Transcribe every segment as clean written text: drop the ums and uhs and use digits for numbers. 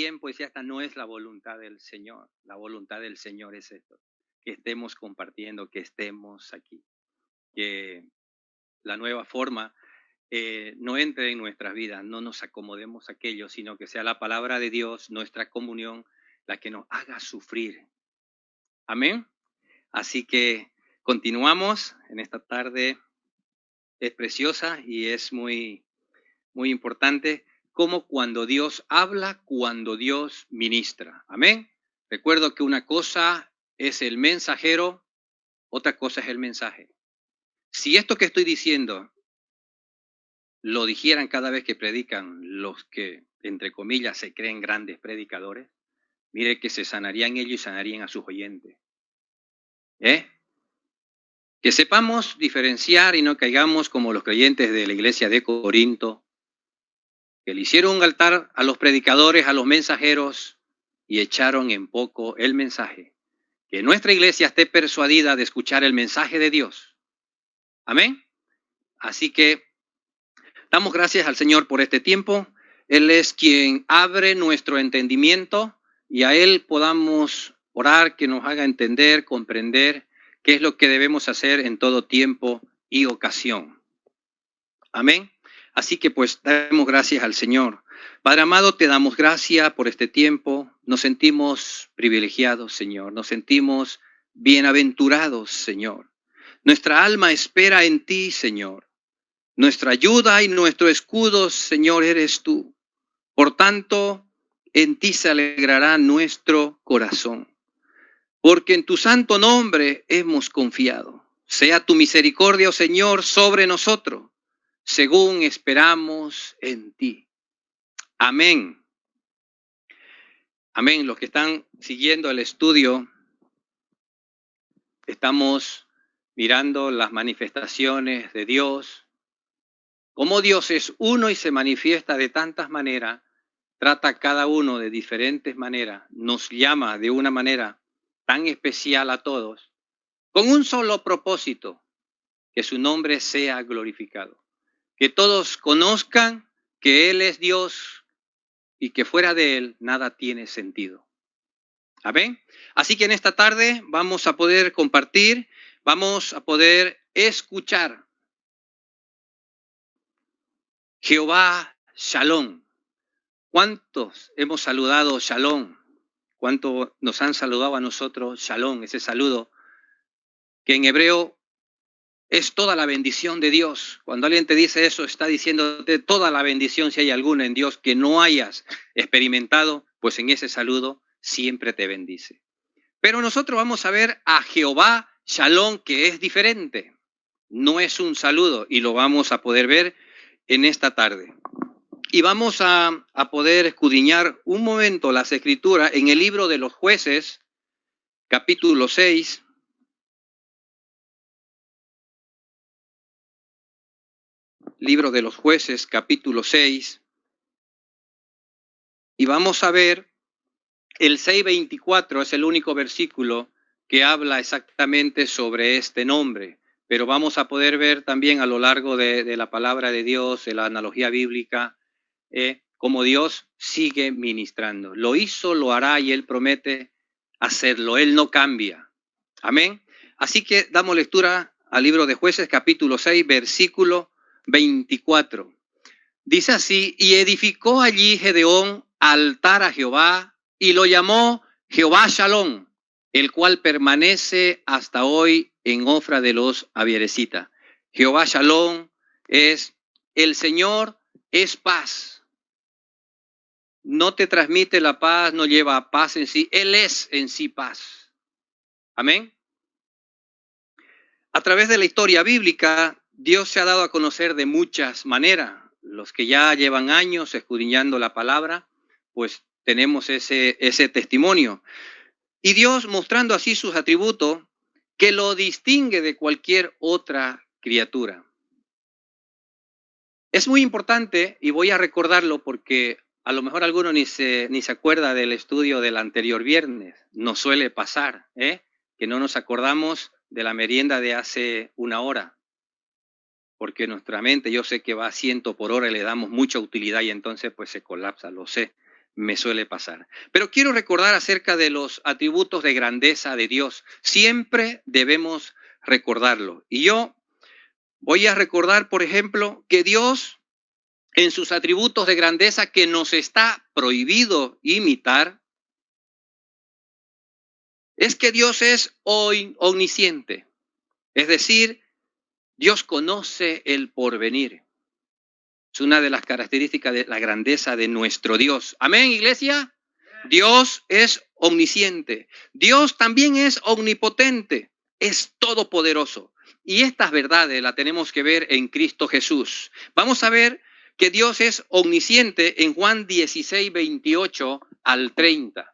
tiempo y decía, esta no es la voluntad del Señor. La voluntad del Señor es esto, que estemos compartiendo, que estemos aquí, que la nueva forma no entre en nuestras vidas, no nos acomodemos a aquello, sino que sea la palabra de Dios, nuestra comunión, la que nos haga sufrir. Amén. Así que continuamos en esta tarde. Es preciosa y es muy, muy importante como cuando Dios habla, cuando Dios ministra. Amén. Recuerdo que una cosa es el mensajero, otra cosa es el mensaje. Si esto que estoy diciendo lo dijeran cada vez que predican los que, entre comillas, se creen grandes predicadores, mire que se sanarían ellos y sanarían a sus oyentes. Que sepamos diferenciar y no caigamos como los creyentes de la iglesia de Corinto, que le hicieron un altar a los predicadores, a los mensajeros, y echaron en poco el mensaje. Que nuestra iglesia esté persuadida de escuchar el mensaje de Dios. Amén. Así que damos gracias al Señor por este tiempo. Él es quien abre nuestro entendimiento y a Él podamos orar, que nos haga entender, comprender qué es lo que debemos hacer en todo tiempo y ocasión. Amén. Así que pues damos gracias al Señor. Padre amado, te damos gracias por este tiempo. Nos sentimos privilegiados, Señor. Nos sentimos bienaventurados, Señor. Nuestra alma espera en ti, Señor. Nuestra ayuda y nuestro escudo, Señor, eres tú. Por tanto, en ti se alegrará nuestro corazón. Porque en tu santo nombre hemos confiado. Sea tu misericordia, oh Señor, sobre nosotros, según esperamos en ti. Amén. Amén. Los que están siguiendo el estudio, estamos mirando las manifestaciones de Dios. Cómo Dios es uno y se manifiesta de tantas maneras, trata a cada uno de diferentes maneras, nos llama de una manera tan especial a todos, con un solo propósito, que su nombre sea glorificado. Que todos conozcan que Él es Dios y que fuera de Él nada tiene sentido. Amén. Así que en esta tarde vamos a poder compartir, vamos a poder escuchar. Jehová Shalom. ¿Cuántos hemos saludado Shalom? ¿Cuántos nos han saludado a nosotros Shalom? Ese saludo que en hebreo es toda la bendición de Dios. Cuando alguien te dice eso, está diciéndote toda la bendición, si hay alguna en Dios que no hayas experimentado, pues en ese saludo siempre te bendice. Pero nosotros vamos a ver a Jehová Shalom, que es diferente. No es un saludo y lo vamos a poder ver en esta tarde. Y vamos a poder escudriñar un momento las Escrituras en el libro de los Jueces, capítulo 6. Libro de los Jueces, capítulo 6. Y vamos a ver el 6:24, es el único versículo que habla exactamente sobre este nombre. Pero vamos a poder ver también a lo largo de la palabra de Dios, de la analogía bíblica, cómo Dios sigue ministrando. Lo hizo, lo hará y Él promete hacerlo. Él no cambia. Amén. Así que damos lectura al libro de Jueces, capítulo 6, versículo 24. Dice así: y edificó allí Gedeón altar a Jehová y lo llamó Jehová Shalom, el cual permanece hasta hoy en Ofra de los Abieresitas. Jehová Shalom es el Señor, es paz. No te transmite la paz, no lleva paz en sí, Él es en sí paz. Amén. A través de la historia bíblica, Dios se ha dado a conocer de muchas maneras. Los que ya llevan años escudriñando la palabra, pues tenemos ese testimonio. Y Dios mostrando así sus atributos que lo distingue de cualquier otra criatura. Es muy importante, y voy a recordarlo porque a lo mejor alguno ni se acuerda del estudio del anterior viernes. Nos suele pasar, que no nos acordamos de la merienda de hace una hora, porque nuestra mente, yo sé que va a 100 por hora y le damos mucha utilidad y entonces pues se colapsa, lo sé. me suele pasar. Pero quiero recordar acerca de los atributos de grandeza de Dios. Siempre debemos recordarlo. Y yo voy a recordar, por ejemplo, que Dios, en sus atributos de grandeza que nos está prohibido imitar, es que Dios es omnisciente. Es decir, Dios conoce el porvenir. Es una de las características de la grandeza de nuestro Dios. Amén, iglesia. Dios es omnisciente. Dios también es omnipotente. Es todopoderoso. Y estas verdades las tenemos que ver en Cristo Jesús. Vamos a ver que Dios es omnisciente en Juan 16, 28 al 30.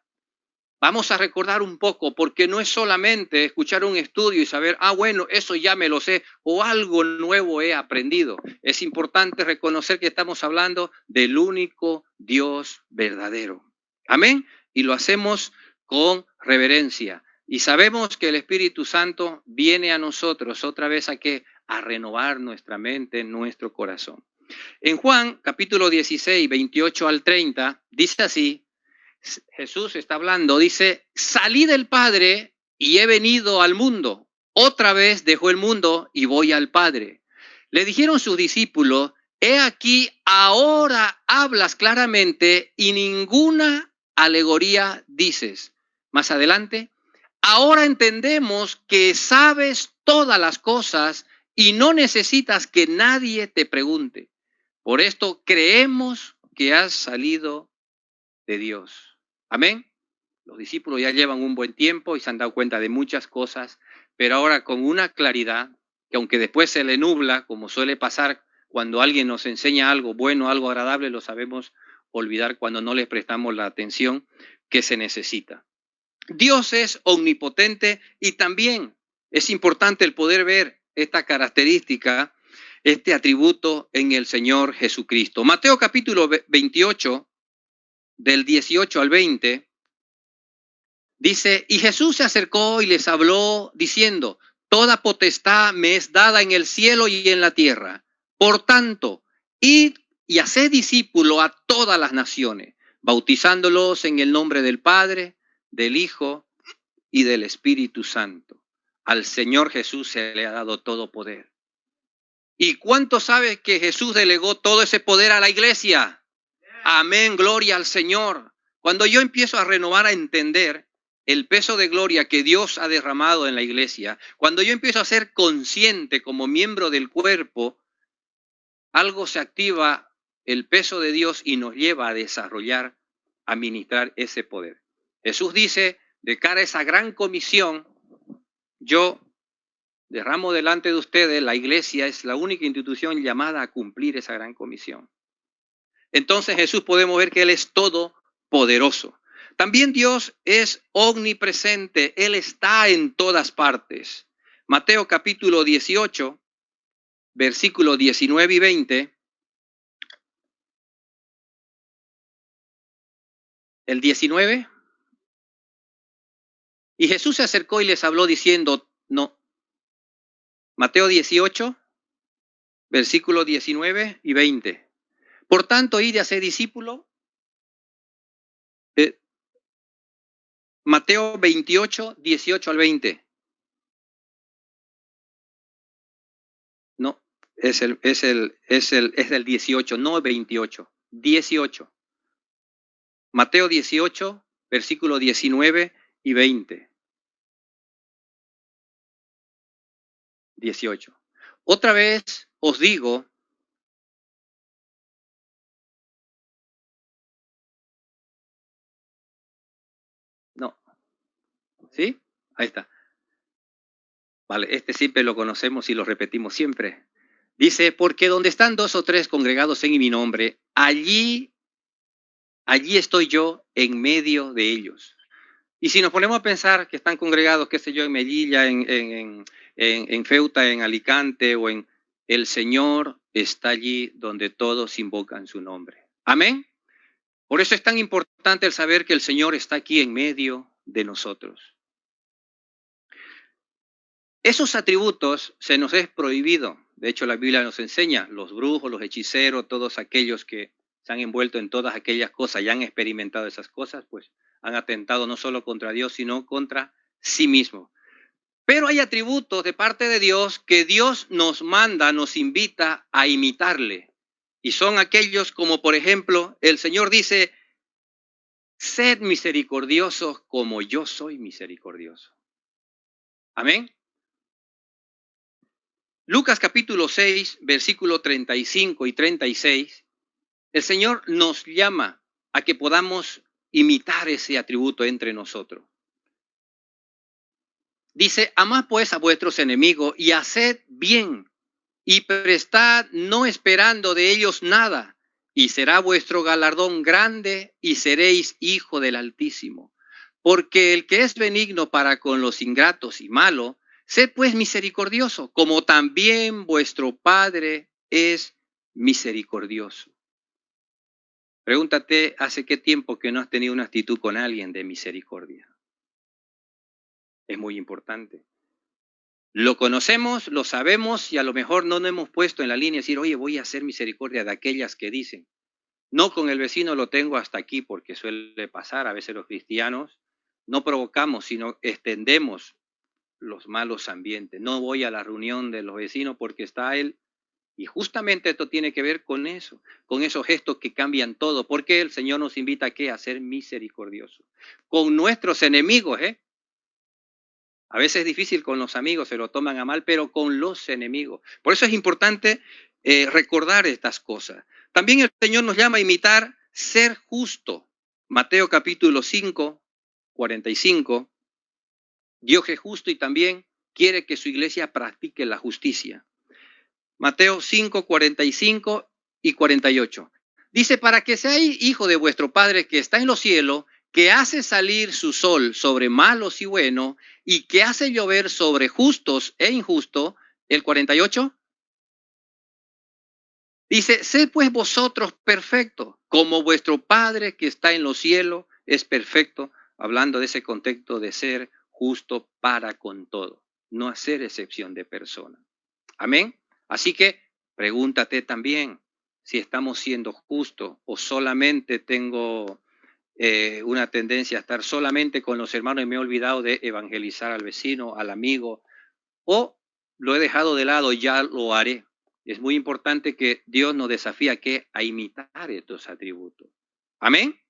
Vamos a recordar un poco, porque no es solamente escuchar un estudio y saber, bueno, eso ya me lo sé, o algo nuevo he aprendido. Es importante reconocer que estamos hablando del único Dios verdadero. Amén. Y lo hacemos con reverencia. Y sabemos que el Espíritu Santo viene a nosotros otra vez a renovar nuestra mente, nuestro corazón. En Juan, capítulo 16, 28 al 30, dice así, Jesús está hablando, dice, salí del Padre y he venido al mundo. Otra vez dejó el mundo y voy al Padre. Le dijeron sus discípulos, he aquí, ahora hablas claramente y ninguna alegoría dices. Más adelante, ahora entendemos que sabes todas las cosas y no necesitas que nadie te pregunte. Por esto creemos que has salido de Dios. Amén. Los discípulos ya llevan un buen tiempo y se han dado cuenta de muchas cosas, pero ahora con una claridad que aunque después se le nubla, como suele pasar cuando alguien nos enseña algo bueno, algo agradable, lo sabemos olvidar cuando no le prestamos la atención que se necesita. Dios es omnipotente y también es importante el poder ver esta característica, este atributo en el Señor Jesucristo. Mateo capítulo 28, del 18 al 20, dice, y Jesús se acercó y les habló diciendo, toda potestad me es dada en el cielo y en la tierra. Por tanto, id y haced discípulo a todas las naciones, bautizándolos en el nombre del Padre, del Hijo y del Espíritu Santo. Al Señor Jesús se le ha dado todo poder. ¿Y cuánto sabe que Jesús delegó todo ese poder a la iglesia? Amén, gloria al Señor. Cuando yo empiezo a renovar, a entender el peso de gloria que Dios ha derramado en la iglesia, cuando yo empiezo a ser consciente como miembro del cuerpo, algo se activa, el peso de Dios, y nos lleva a desarrollar, a ministrar ese poder. Jesús dice, de cara a esa gran comisión, yo derramo delante de ustedes, la iglesia es la única institución llamada a cumplir esa gran comisión. Entonces Jesús podemos ver que Él es todopoderoso. También Dios es omnipresente, Él está en todas partes. Mateo capítulo 18, versículos 19 y 20. El 19. Y Jesús se acercó y les habló diciendo, no. Mateo 18, versículos 19 y 20. Por tanto, id a ser discípulo. Mateo 28, 18 al 20. No, es del 18, no 28, 18. Mateo 18, versículo 19 y 20. 18. Otra vez os digo, no, ¿sí? Ahí está. Vale, este siempre lo conocemos y lo repetimos siempre. Dice, porque donde están dos o tres congregados en mi nombre, allí estoy yo en medio de ellos. Y si nos ponemos a pensar que están congregados, qué sé yo, en Melilla, en Ceuta, en Alicante o en... El Señor está allí donde todos invocan su nombre. Amén. Por eso es tan importante el saber que el Señor está aquí en medio de nosotros. Esos atributos se nos es prohibido. De hecho, la Biblia nos enseña, los brujos, los hechiceros, todos aquellos que se han envuelto en todas aquellas cosas y han experimentado esas cosas, pues han atentado no solo contra Dios, sino contra sí mismo. Pero hay atributos de parte de Dios que Dios nos manda, nos invita a imitarle. Y son aquellos como, por ejemplo, el Señor dice, sed misericordiosos como yo soy misericordioso. Amén. Lucas capítulo 6, versículo 35 y 36, el Señor nos llama a que podamos imitar ese atributo entre nosotros. Dice, amad pues a vuestros enemigos y haced bien y prestad no esperando de ellos nada, y será vuestro galardón grande y seréis hijo del Altísimo. Porque el que es benigno para con los ingratos y malos, sed pues misericordioso, como también vuestro Padre es misericordioso. Pregúntate, ¿hace qué tiempo que no has tenido una actitud con alguien de misericordia? Es muy importante. Lo conocemos, lo sabemos y a lo mejor no nos hemos puesto en la línea de decir, oye, voy a hacer misericordia de aquellas que dicen. No, con el vecino lo tengo hasta aquí porque suele pasar. A veces los cristianos no provocamos, sino extendemos los malos ambientes. No voy a la reunión de los vecinos porque está él. Y justamente esto tiene que ver con eso, con esos gestos que cambian todo. Porque el Señor nos invita a ¿qué? A ser misericordiosos. Con nuestros enemigos, A veces es difícil con los amigos, se lo toman a mal, pero con los enemigos. Por eso es importante recordar estas cosas. También el Señor nos llama a imitar ser justo. Mateo capítulo 5, 45. Dios es justo y también quiere que su iglesia practique la justicia. Mateo 5, 45 y 48. Dice, para que seáis hijo de vuestro Padre que está en los cielos, que hace salir su sol sobre malos y buenos, y que hace llover sobre justos e injustos. El 48. Dice, sed pues vosotros perfectos, como vuestro Padre que está en los cielos es perfecto, hablando de ese contexto de ser justo para con todo, no hacer excepción de persona. Amén. Así que pregúntate también si estamos siendo justos o solamente tengo una tendencia a estar solamente con los hermanos y me he olvidado de evangelizar al vecino, al amigo, o lo he dejado de lado, ya lo haré. Es muy importante que Dios nos desafía a imitar estos atributos. Amén.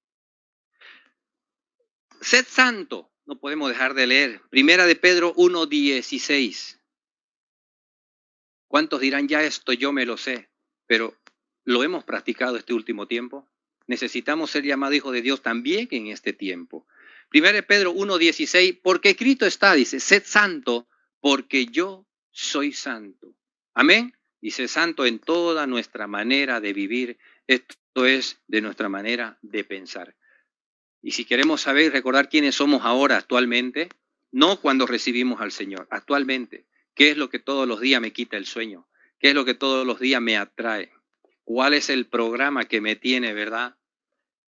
Sed santo, no podemos dejar de leer. Primera de Pedro 1:16. ¿Cuántos dirán ya esto yo me lo sé? Pero ¿lo hemos practicado este último tiempo? Necesitamos ser llamados hijos de Dios también en este tiempo. Primera de Pedro 1:16, porque Cristo está, dice, sed santo, porque yo soy santo. Amén. Y sed santo en toda nuestra manera de vivir. Esto es de nuestra manera de pensar. Y si queremos saber y recordar quiénes somos ahora actualmente, no cuando recibimos al Señor, actualmente, ¿qué es lo que todos los días me quita el sueño? ¿Qué es lo que todos los días me atrae? ¿Cuál es el programa que me tiene, verdad?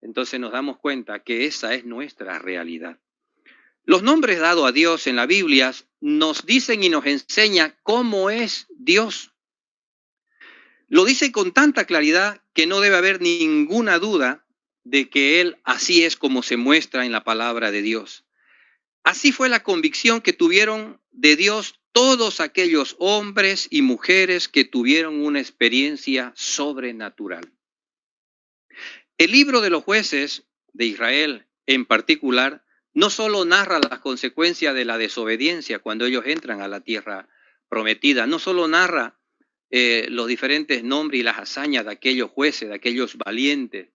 Entonces nos damos cuenta que esa es nuestra realidad. Los nombres dados a Dios en la Biblia nos dicen y nos enseñan cómo es Dios. Lo dice con tanta claridad que no debe haber ninguna duda de que Él así es como se muestra en la palabra de Dios. Así fue la convicción que tuvieron de Dios todos aquellos hombres y mujeres que tuvieron una experiencia sobrenatural. El libro de los jueces de Israel en particular no solo narra las consecuencias de la desobediencia cuando ellos entran a la tierra prometida, no solo narra los diferentes nombres y las hazañas de aquellos jueces, de aquellos valientes,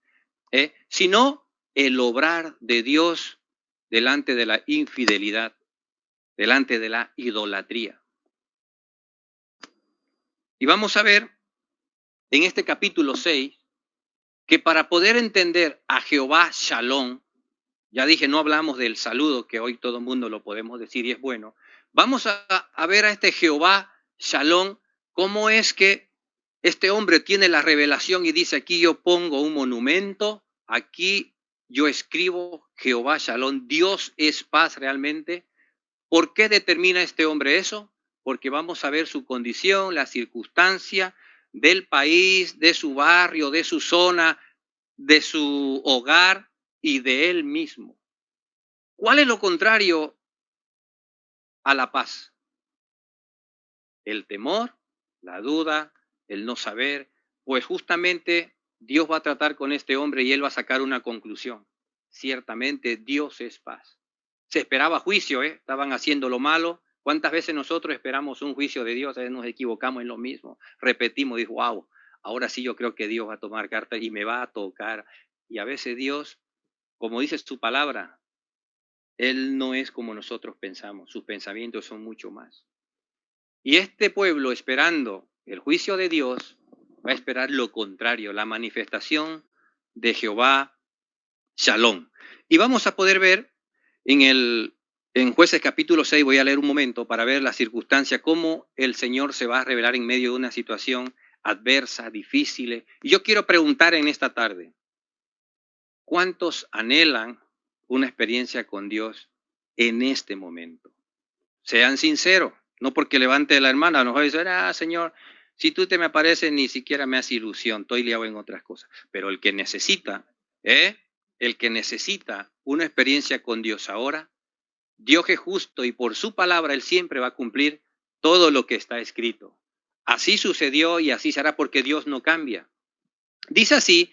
sino el obrar de Dios delante de la infidelidad, delante de la idolatría. Y vamos a ver en este capítulo 6 que para poder entender a Jehová Shalom, ya dije, no hablamos del saludo, que hoy todo el mundo lo podemos decir y es bueno, vamos a ver a este Jehová Shalom, cómo es que este hombre tiene la revelación y dice, aquí yo pongo un monumento, aquí yo escribo Jehová Shalom, Dios es paz realmente. ¿Por qué determina este hombre eso? Porque vamos a ver su condición, la circunstancia del país, de su barrio, de su zona, de su hogar y de él mismo. ¿Cuál es lo contrario a la paz? El temor, la duda, el no saber. Pues justamente Dios va a tratar con este hombre y él va a sacar una conclusión. Ciertamente Dios es paz. Se esperaba juicio, ¿eh? Estaban haciendo lo malo. ¿Cuántas veces nosotros esperamos un juicio de Dios? A veces nos equivocamos en lo mismo. Repetimos, dijo, wow, ahora sí yo creo que Dios va a tomar cartas y me va a tocar. Y a veces Dios, como dice su palabra, Él no es como nosotros pensamos. Sus pensamientos son mucho más. Y este pueblo, esperando el juicio de Dios, va a esperar lo contrario, la manifestación de Jehová Shalom. Y vamos a poder ver en Jueces capítulo 6, voy a leer un momento para ver la circunstancia, cómo el Señor se va a revelar en medio de una situación adversa, difícil. Y yo quiero preguntar en esta tarde, ¿cuántos anhelan una experiencia con Dios en este momento? Sean sinceros, no porque levante la hermana, a lo mejor dice, Señor, si tú te me apareces, ni siquiera me hace ilusión, estoy liado en otras cosas. Pero el que necesita, el que necesita una experiencia con Dios ahora, Dios es justo y por su palabra Él siempre va a cumplir todo lo que está escrito. Así sucedió y así será porque Dios no cambia. Dice así,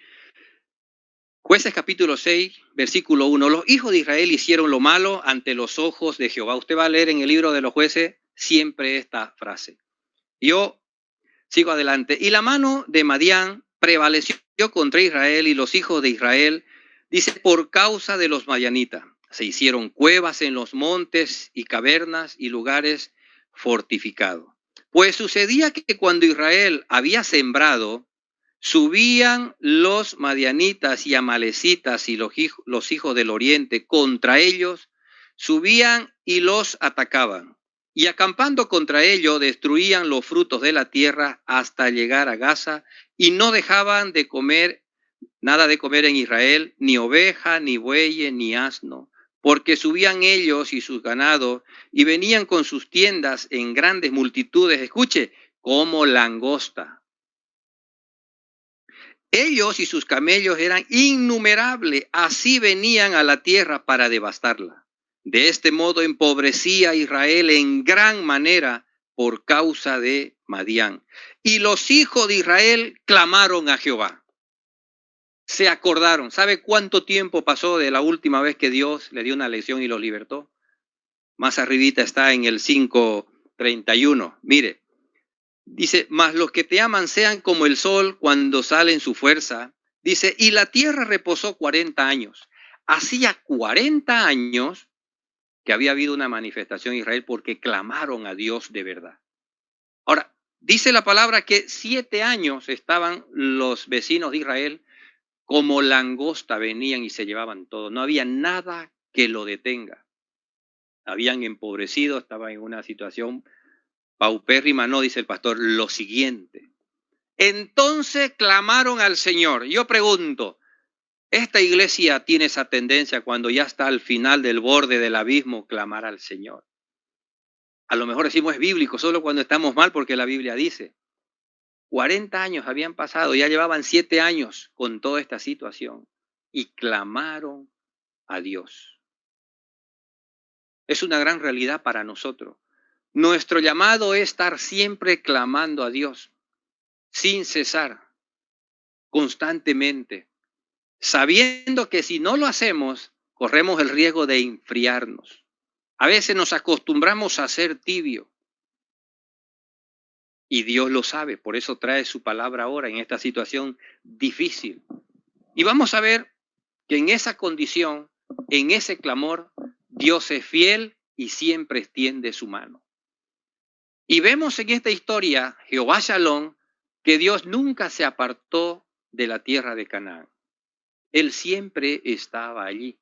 Jueces capítulo 6, versículo 1. Los hijos de Israel hicieron lo malo ante los ojos de Jehová. Usted va a leer en el libro de los jueces siempre esta frase. Yo sigo adelante. Y la mano de Madián prevaleció contra Israel y los hijos de Israel, dice, por causa de los madianitas. Se hicieron cuevas en los montes y cavernas y lugares fortificados. Pues sucedía que cuando Israel había sembrado, subían los madianitas y amalecitas y los hijos del oriente contra ellos, subían y los atacaban. Y acampando contra ellos, destruían los frutos de la tierra hasta llegar a Gaza, y no dejaban de comer, nada de comer en Israel, ni oveja, ni buey, ni asno, porque subían ellos y sus ganados, y venían con sus tiendas en grandes multitudes, escuche, como langosta. Ellos y sus camellos eran innumerables, así venían a la tierra para devastarla. De este modo empobrecía a Israel en gran manera por causa de Madián. Y los hijos de Israel clamaron a Jehová. Se acordaron. ¿Sabe cuánto tiempo pasó de la última vez que Dios le dio una lección y los libertó? Más arribita está en el 5:31. Mire. Dice, mas los que te aman sean como el sol cuando sale en su fuerza. Dice, y la tierra reposó 40 años. Hacía 40 años que había habido una manifestación en Israel porque clamaron a Dios de verdad. Ahora, dice la palabra que 7 años estaban los vecinos de Israel como langosta, venían y se llevaban todo. No había nada que lo detenga. Habían empobrecido, estaban en una situación paupérrima, no, dice el pastor, lo siguiente. Entonces clamaron al Señor. Yo pregunto, ¿esta iglesia tiene esa tendencia cuando ya está al final del borde del abismo, clamar al Señor? A lo mejor decimos es bíblico, solo cuando estamos mal, porque la Biblia dice. 40 años habían pasado, ya llevaban 7 años con toda esta situación y clamaron a Dios. Es una gran realidad para nosotros. Nuestro llamado es estar siempre clamando a Dios, sin cesar, constantemente, sabiendo que si no lo hacemos, corremos el riesgo de enfriarnos. A veces nos acostumbramos a ser tibio y Dios lo sabe, por eso trae su palabra ahora en esta situación difícil. Y vamos a ver que en esa condición, en ese clamor, Dios es fiel y siempre extiende su mano. Y vemos en esta historia, Jehová Shalom, que Dios nunca se apartó de la tierra de Canaán. Él siempre estaba allí.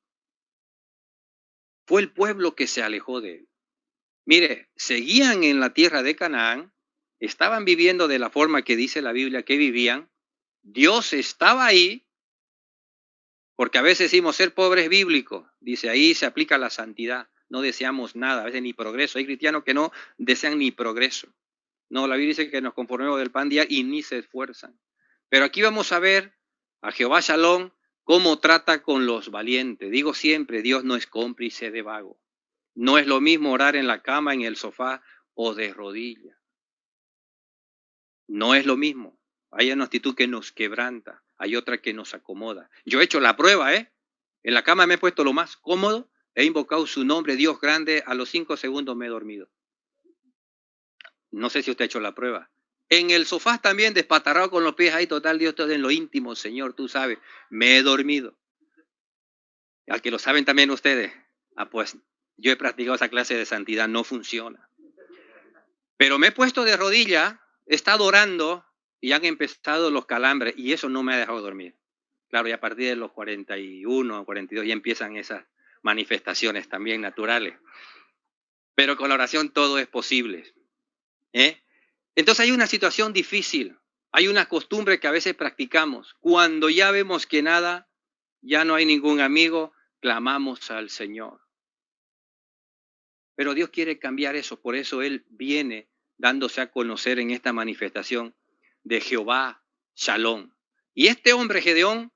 Fue el pueblo que se alejó de él. Mire, seguían en la tierra de Canaán, estaban viviendo de la forma que dice la Biblia que vivían. Dios estaba ahí, porque a veces decimos ser pobres bíblicos. Dice, ahí se aplica la santidad. No deseamos nada, a veces ni progreso. Hay cristianos que no desean ni progreso. No, la Biblia dice que nos conformemos del pan diario y ni se esfuerzan. Pero aquí vamos a ver A Jehová Shalom, cómo trata con los valientes. Digo siempre, Dios no es cómplice de vago. No es lo mismo orar en la cama, en el sofá o de rodillas. No es lo mismo. Hay una actitud que nos quebranta, hay otra que nos acomoda. Yo he hecho la prueba, ¿eh? En la cama me he puesto lo más cómodo, he invocado su nombre, Dios grande, a los 5 segundos me he dormido. No sé si usted ha hecho la prueba. En el sofá también, despatarrado con los pies ahí, total, Dios todo en lo íntimo, Señor, tú sabes, me he dormido. Al que lo saben también ustedes, pues yo he practicado esa clase de santidad, no funciona. Pero me he puesto de rodilla, he estado orando y han empezado los calambres y eso no me ha dejado dormir. Claro, y a partir de los 41 o 42 ya empiezan esas manifestaciones también naturales. Pero con la oración todo es posible. Entonces hay una situación difícil, hay una costumbre que a veces practicamos. Cuando ya vemos que nada, ya no hay ningún amigo, clamamos al Señor. Pero Dios quiere cambiar eso, por eso Él viene dándose a conocer en esta manifestación de Jehová Shalom. Y este hombre Gedeón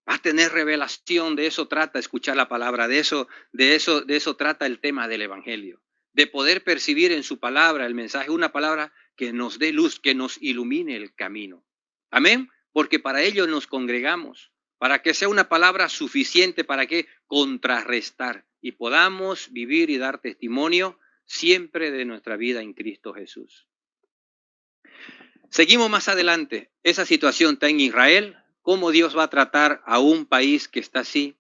va a tener revelación, de eso trata escuchar la palabra, de eso trata el tema del Evangelio, de poder percibir en su palabra el mensaje, una palabra que nos dé luz, que nos ilumine el camino. Amén, porque para ello nos congregamos, para que sea una palabra suficiente para que contrarrestar y podamos vivir y dar testimonio siempre de nuestra vida en Cristo Jesús. Seguimos más adelante. Esa situación está en Israel. ¿Cómo Dios va a tratar a un país que está así,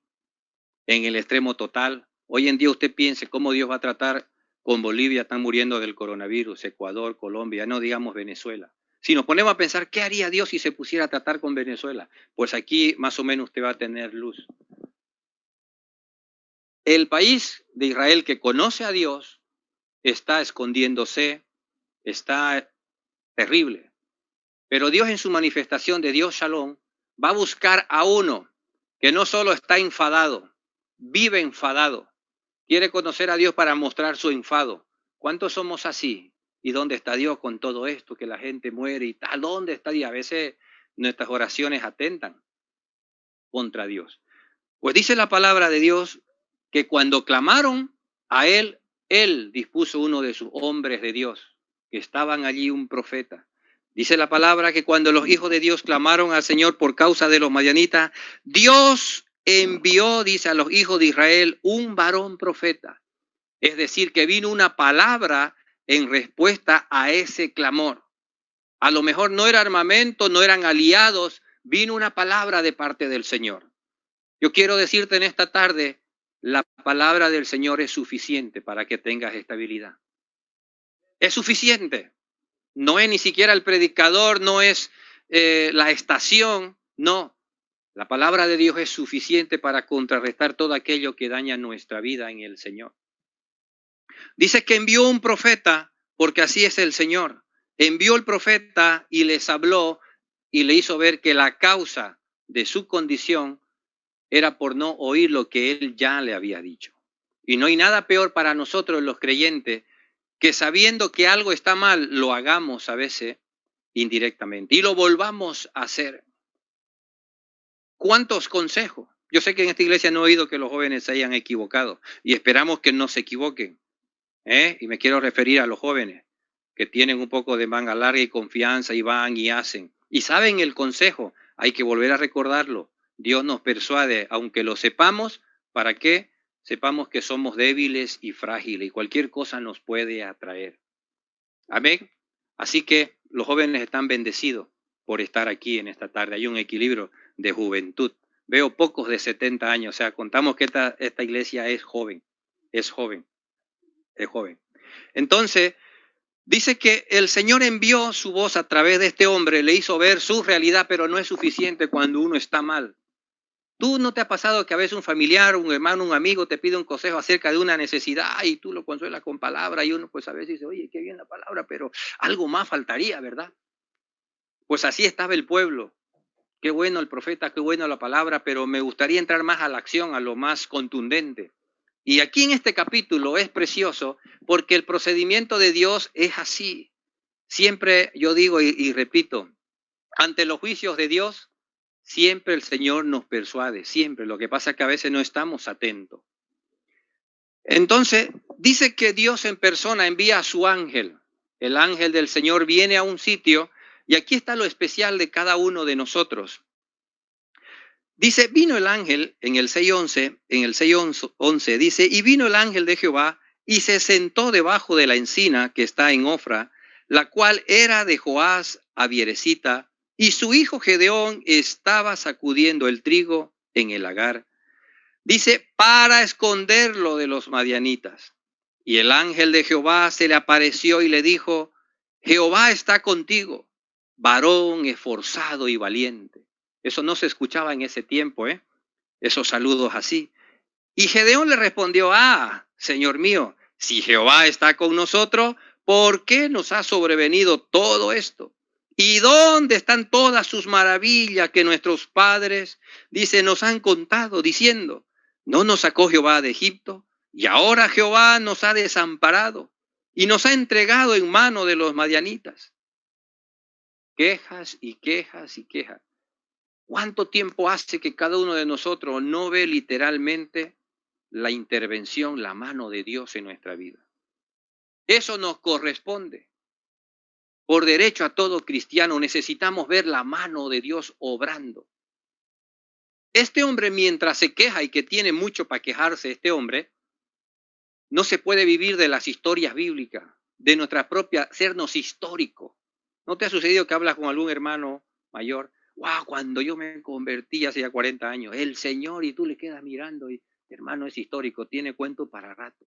en el extremo total? Hoy en día usted piense cómo Dios va a tratar con Bolivia, están muriendo del coronavirus, Ecuador, Colombia, no digamos Venezuela. Si nos ponemos a pensar, ¿qué haría Dios si se pusiera a tratar con Venezuela? Pues aquí más o menos usted va a tener luz. El país de Israel que conoce a Dios está escondiéndose, está terrible. Pero Dios en su manifestación de Dios Shalom va a buscar a uno que no solo está enfadado, vive enfadado, quiere conocer a Dios para mostrar su enfado. ¿Cuántos somos así? ¿Y dónde está Dios con todo esto? Que la gente muere y tal. ¿Dónde está Dios? A veces nuestras oraciones atentan contra Dios. Pues dice la palabra de Dios que cuando clamaron a Él, Él dispuso uno de sus hombres de Dios, que estaban allí un profeta. Dice la palabra que cuando los hijos de Dios clamaron al Señor por causa de los madianitas, Dios envió, dice, a los hijos de Israel un varón profeta. Es decir, que vino una palabra en respuesta a ese clamor. A lo mejor no era armamento, no eran aliados, vino una palabra de parte del Señor. Yo quiero decirte en esta tarde, la palabra del Señor es suficiente para que tengas estabilidad. Es suficiente. No es ni siquiera el predicador, no es la estación, no. La palabra de Dios es suficiente para contrarrestar todo aquello que daña nuestra vida en el Señor. Dice que envió un profeta, porque así es el Señor. Envió el profeta y les habló y le hizo ver que la causa de su condición era por no oír lo que él ya le había dicho. Y no hay nada peor para nosotros los creyentes que sabiendo que algo está mal, lo hagamos a veces indirectamente y lo volvamos a hacer. ¿Cuántos consejos? Yo sé que en esta iglesia no he oído que los jóvenes se hayan equivocado y esperamos que no se equivoquen. Y me quiero referir a los jóvenes que tienen un poco de manga larga y confianza y van y hacen. Y saben el consejo, hay que volver a recordarlo. Dios nos persuade, aunque lo sepamos, ¿para qué? Sepamos que somos débiles y frágiles y cualquier cosa nos puede atraer. Amén. Así que los jóvenes están bendecidos por estar aquí en esta tarde. Hay un equilibrio de juventud. Veo pocos de 70 años, o sea, contamos que esta iglesia es joven, es joven. Entonces, dice que el Señor envió su voz a través de este hombre, le hizo ver su realidad, pero no es suficiente cuando uno está mal. ¿Tú no te ha pasado que a veces un familiar, un hermano, un amigo te pide un consejo acerca de una necesidad y tú lo consuelas con palabra y uno pues a veces dice, oye, qué bien la palabra, pero algo más faltaría, ¿verdad? Pues así estaba el pueblo. Qué bueno el profeta, qué bueno la palabra, pero me gustaría entrar más a la acción, a lo más contundente. Y aquí en este capítulo es precioso porque el procedimiento de Dios es así. Siempre yo digo y repito, ante los juicios de Dios Siempre el Señor nos persuade, siempre. Lo que pasa es que a veces no estamos atentos. Entonces, dice que Dios en persona envía a su ángel. El ángel del Señor viene a un sitio y aquí está lo especial de cada uno de nosotros. Dice, vino el ángel en el 6:11, dice, y vino el ángel de Jehová y se sentó debajo de la encina que está en Ofra, la cual era de Joás Abieresita, y su hijo Gedeón estaba sacudiendo el trigo en el lagar. Dice, para esconderlo de los madianitas. Y el ángel de Jehová se le apareció y le dijo, Jehová está contigo, varón esforzado y valiente. Eso no se escuchaba en ese tiempo, esos saludos así. Y Gedeón le respondió, Señor mío, si Jehová está con nosotros, ¿por qué nos ha sobrevenido todo esto? ¿Y dónde están todas sus maravillas que nuestros padres, dice, nos han contado, diciendo, ¿no nos sacó Jehová de Egipto? Y ahora Jehová nos ha desamparado y nos ha entregado en mano de los madianitas. Quejas y quejas y quejas. ¿Cuánto tiempo hace que cada uno de nosotros no ve literalmente la intervención, la mano de Dios en nuestra vida? Eso nos corresponde. Por derecho a todo cristiano necesitamos ver la mano de Dios obrando. Este hombre, mientras se queja y que tiene mucho para quejarse, este hombre, no se puede vivir de las historias bíblicas, de nuestra propia, sernos histórico. ¿No te ha sucedido que hablas con algún hermano mayor? Wow, cuando yo me convertí hace ya 40 años, el Señor, y tú le quedas mirando y hermano es histórico, tiene cuento para rato.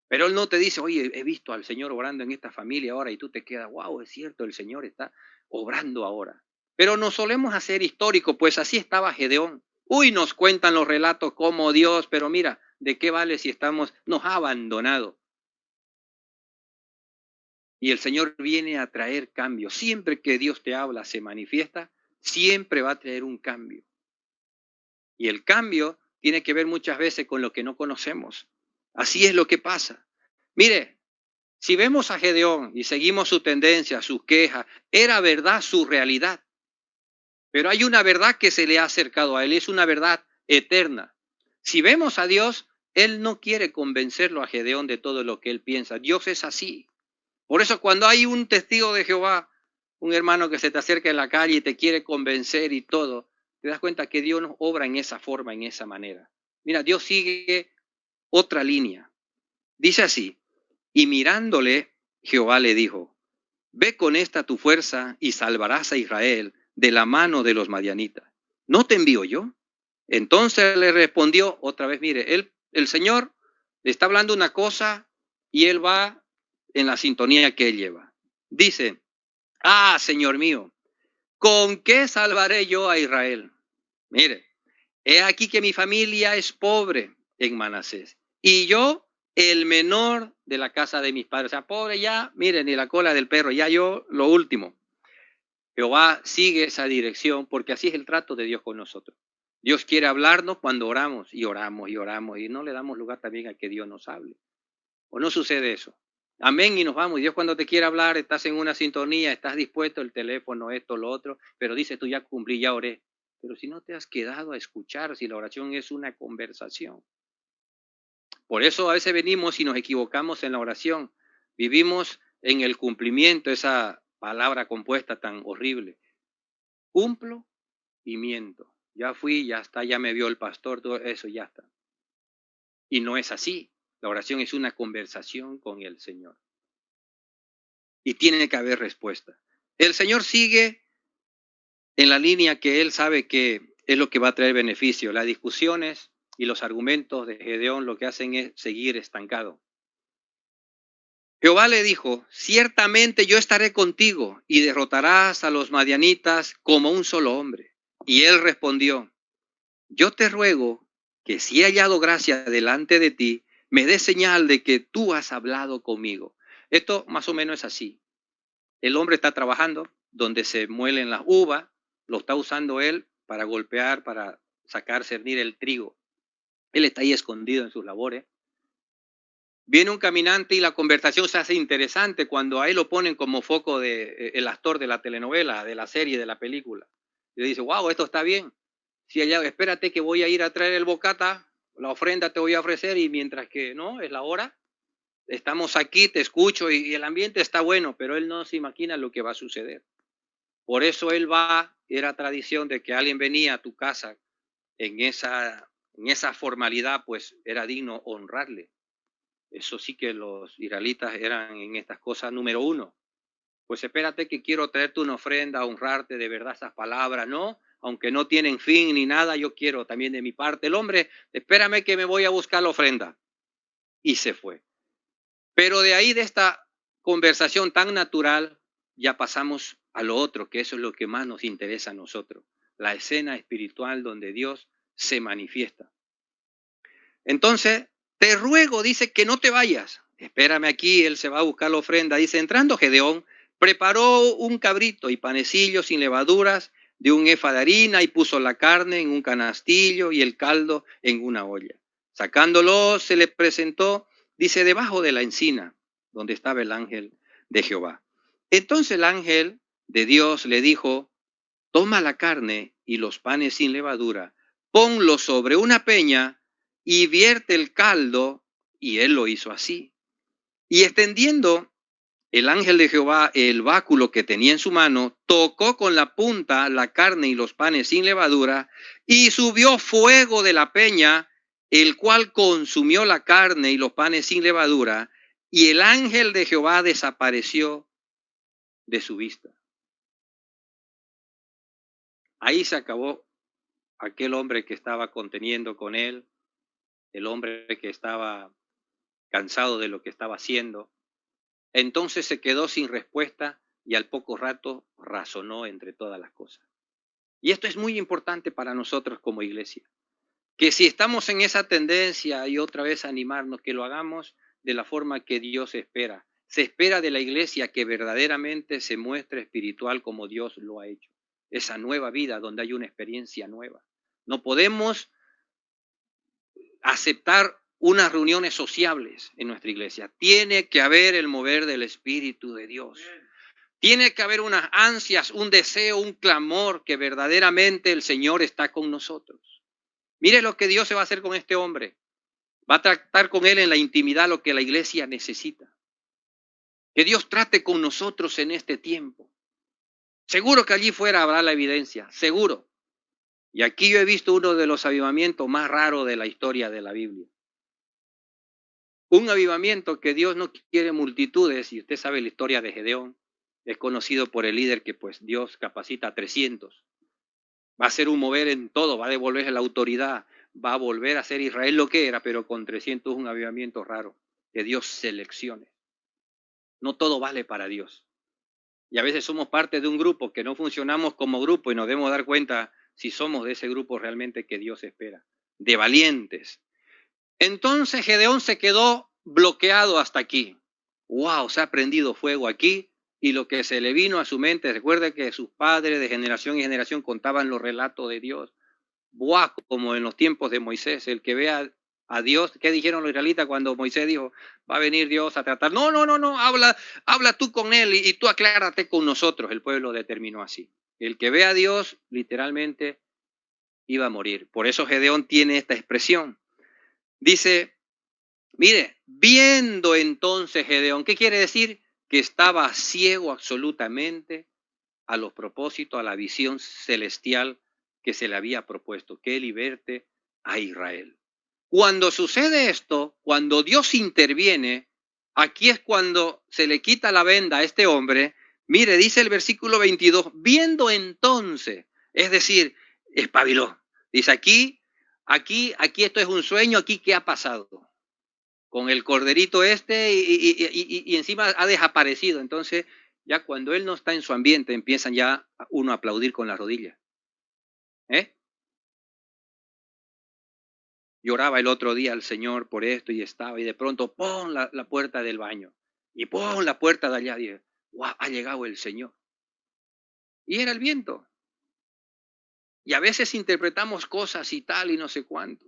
Pero él no te dice, oye, he visto al Señor obrando en esta familia ahora y tú te quedas, wow, es cierto, el Señor está obrando ahora. Pero nos solemos hacer histórico, pues así estaba Gedeón. Uy, nos cuentan los relatos como Dios, pero mira, ¿de qué vale si nos ha abandonado? Y el Señor viene a traer cambio. Siempre que Dios te habla, se manifiesta, siempre va a traer un cambio. Y el cambio tiene que ver muchas veces con lo que no conocemos. Así es lo que pasa. Mire, si vemos a Gedeón y seguimos su tendencia, sus quejas, era verdad su realidad. Pero hay una verdad que se le ha acercado a él, es una verdad eterna. Si vemos a Dios, él no quiere convencerlo a Gedeón de todo lo que él piensa. Dios es así. Por eso cuando hay un testigo de Jehová, un hermano que se te acerca en la calle y te quiere convencer y todo, te das cuenta que Dios no obra en esa forma, en esa manera. Mira, Dios sigue otra línea. Dice así, y mirándole, Jehová le dijo, ve con esta tu fuerza y salvarás a Israel de la mano de los madianitas. ¿No te envío yo? Entonces le respondió otra vez, mire, el Señor le está hablando una cosa y él va en la sintonía que él lleva. Dice, Señor mío, ¿con qué salvaré yo a Israel? Mire, he aquí que mi familia es pobre en Manasés y yo el menor de la casa de mis padres. O sea, pobre ya, miren, ni la cola del perro, ya yo lo último. Jehová sigue esa dirección porque así es el trato de Dios con nosotros. Dios quiere hablarnos cuando oramos y oramos y oramos y no le damos lugar también a que Dios nos hable. ¿O no sucede eso? Amén y nos vamos. Dios cuando te quiere hablar, estás en una sintonía, estás dispuesto, el teléfono, esto, lo otro, pero dice tú ya cumplí, ya oré. Pero si no te has quedado a escuchar, si la oración es una conversación. Por eso a veces venimos y nos equivocamos en la oración. Vivimos en el cumplimiento, esa palabra compuesta tan horrible. Cumplo y miento. Ya fui, ya está, ya me vio el pastor, todo eso ya está. Y no es así. La oración es una conversación con el Señor. Y tiene que haber respuesta. El Señor sigue en la línea que Él sabe que es lo que va a traer beneficio. Las discusiones y los argumentos de Gedeón lo que hacen es seguir estancado. Jehová le dijo, ciertamente yo estaré contigo y derrotarás a los madianitas como un solo hombre. Y él respondió, yo te ruego que si he hallado gracia delante de ti, me des señal de que tú has hablado conmigo. Esto más o menos es así. El hombre está trabajando donde se muelen las uvas, lo está usando él para golpear, para sacar, cernir el trigo. Él está ahí escondido en sus labores. Viene un caminante y la conversación se hace interesante cuando a él lo ponen como foco de el actor de la telenovela, de la serie, de la película. Y le dice, wow, esto está bien. Si ella, espérate que voy a ir a traer el bocata, la ofrenda te voy a ofrecer y mientras que no, es la hora, estamos aquí, te escucho y el ambiente está bueno, pero él no se imagina lo que va a suceder. Por eso él va, era tradición de que alguien venía a tu casa en esa formalidad, pues era digno honrarle. Eso sí que los israelitas eran en estas cosas número uno. Pues espérate que quiero traerte una ofrenda, honrarte de verdad esas palabras, ¿no? Aunque no tienen fin ni nada, yo quiero también de mi parte. El hombre, espérame que me voy a buscar la ofrenda. Y se fue. Pero de ahí, de esta conversación tan natural, ya pasamos a lo otro, que eso es lo que más nos interesa a nosotros, la escena espiritual donde Dios se manifiesta. Entonces, te ruego, dice, que no te vayas. Espérame aquí, él se va a buscar la ofrenda. Dice, entrando Gedeón, preparó un cabrito y panecillos sin levaduras de un efa de harina y puso la carne en un canastillo y el caldo en una olla. Sacándolo, se le presentó, dice, debajo de la encina, donde estaba el ángel de Jehová. Entonces el ángel de Dios le dijo, toma la carne y los panes sin levadura, ponlo sobre una peña y vierte el caldo, y él lo hizo así. Y extendiendo el ángel de Jehová el báculo que tenía en su mano, tocó con la punta la carne y los panes sin levadura, y subió fuego de la peña, el cual consumió la carne y los panes sin levadura, y el ángel de Jehová desapareció de su vista. Ahí se acabó aquel hombre que estaba conteniendo con él, el hombre que estaba cansado de lo que estaba haciendo. Entonces se quedó sin respuesta y al poco rato razonó entre todas las cosas. Y esto es muy importante para nosotros como iglesia, que si estamos en esa tendencia y otra vez animarnos, que lo hagamos de la forma que Dios espera. Se espera de la iglesia que verdaderamente se muestre espiritual como Dios lo ha hecho. Esa nueva vida donde hay una experiencia nueva. No podemos aceptar unas reuniones sociables en nuestra iglesia. Tiene que haber el mover del Espíritu de Dios. Tiene que haber unas ansias, un deseo, un clamor que verdaderamente el Señor está con nosotros. Mire lo que Dios se va a hacer con este hombre. Va a tratar con él en la intimidad lo que la iglesia necesita. Que Dios trate con nosotros en este tiempo. Seguro que allí fuera habrá la evidencia, seguro. Y aquí yo he visto uno de los avivamientos más raros de la historia de la Biblia. Un avivamiento que Dios no quiere multitudes, y usted sabe la historia de Gedeón, es conocido por el líder que pues Dios capacita a 300. Va a ser un mover en todo, va a devolverse la autoridad, va a volver a ser Israel lo que era, pero con 300 es un avivamiento raro, que Dios seleccione. No todo vale para Dios. Y a veces somos parte de un grupo que no funcionamos como grupo y nos debemos dar cuenta si somos de ese grupo realmente que Dios espera, de valientes. Entonces Gedeón se quedó bloqueado hasta aquí. ¡Wow! Se ha prendido fuego aquí y lo que se le vino a su mente, recuerde que sus padres de generación y generación contaban los relatos de Dios. ¡Wow! Como en los tiempos de Moisés, el que vea a Dios, ¿qué dijeron los israelitas cuando Moisés dijo, va a venir Dios a tratar? No, no, no, no, habla tú con él y tú aclárate con nosotros. El pueblo determinó así. El que ve a Dios, literalmente, iba a morir. Por eso Gedeón tiene esta expresión. Dice, mire, viendo entonces Gedeón, ¿qué quiere decir? Que estaba ciego absolutamente a los propósitos, a la visión celestial que se le había propuesto, que liberte a Israel. Cuando sucede esto, cuando Dios interviene, aquí es cuando se le quita la venda a este hombre. Mire, dice el versículo 22, viendo entonces, es decir, espabiló. Dice aquí esto es un sueño, aquí ¿qué ha pasado? Con el corderito este y encima ha desaparecido. Entonces, ya cuando él no está en su ambiente, empiezan ya uno a aplaudir con las rodillas. Lloraba el otro día al Señor por esto y estaba, y de pronto, ¡pum!, la puerta del baño. Y ¡pum!, la puerta de allá. Dije, ¡guau!, ha llegado el Señor. Y era el viento. Y a veces interpretamos cosas y tal y no sé cuánto.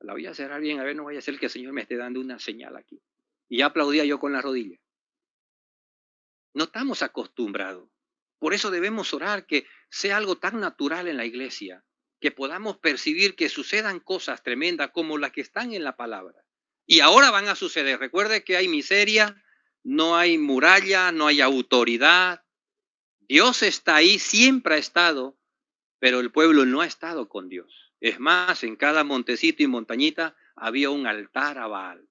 La voy a cerrar bien, a ver, no vaya a ser que el Señor me esté dando una señal aquí. Y ya aplaudía yo con la rodilla. No estamos acostumbrados. Por eso debemos orar que sea algo tan natural en la iglesia, que podamos percibir que sucedan cosas tremendas como las que están en la palabra. Y ahora van a suceder. Recuerde que hay miseria, no hay muralla, no hay autoridad. Dios está ahí, siempre ha estado, pero el pueblo no ha estado con Dios. Es más, en cada montecito y montañita había un altar a Baal.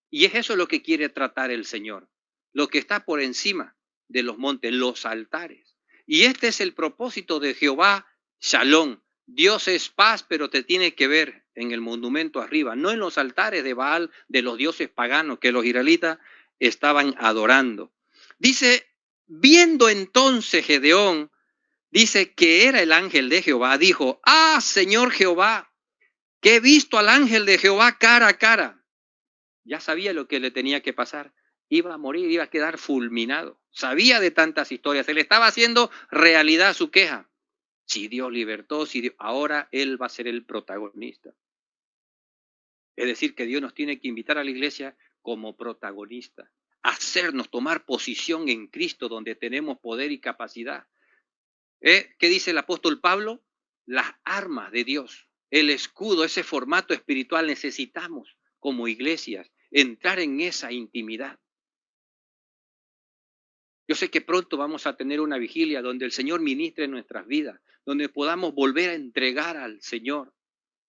Y es eso lo que quiere tratar el Señor, lo que está por encima de los montes, los altares. Y este es el propósito de Jehová Shalom. Dios es paz, pero te tiene que ver en el monumento arriba, no en los altares de Baal, de los dioses paganos que los israelitas estaban adorando. Dice, viendo entonces Gedeón, dice que era el ángel de Jehová, dijo, ah, Señor Jehová, que he visto al ángel de Jehová cara a cara. Ya sabía lo que le tenía que pasar. Iba a morir, iba a quedar fulminado. Sabía de tantas historias. Se le estaba haciendo realidad su queja. Si Dios libertó, si Dios, ahora Él va a ser el protagonista. Es decir, que Dios nos tiene que invitar a la iglesia como protagonista. Hacernos tomar posición en Cristo donde tenemos poder y capacidad. ¿Qué dice el apóstol Pablo? Las armas de Dios, el escudo, ese formato espiritual necesitamos como iglesias entrar en esa intimidad. Yo sé que pronto vamos a tener una vigilia donde el Señor ministre en nuestras vidas, donde podamos volver a entregar al Señor,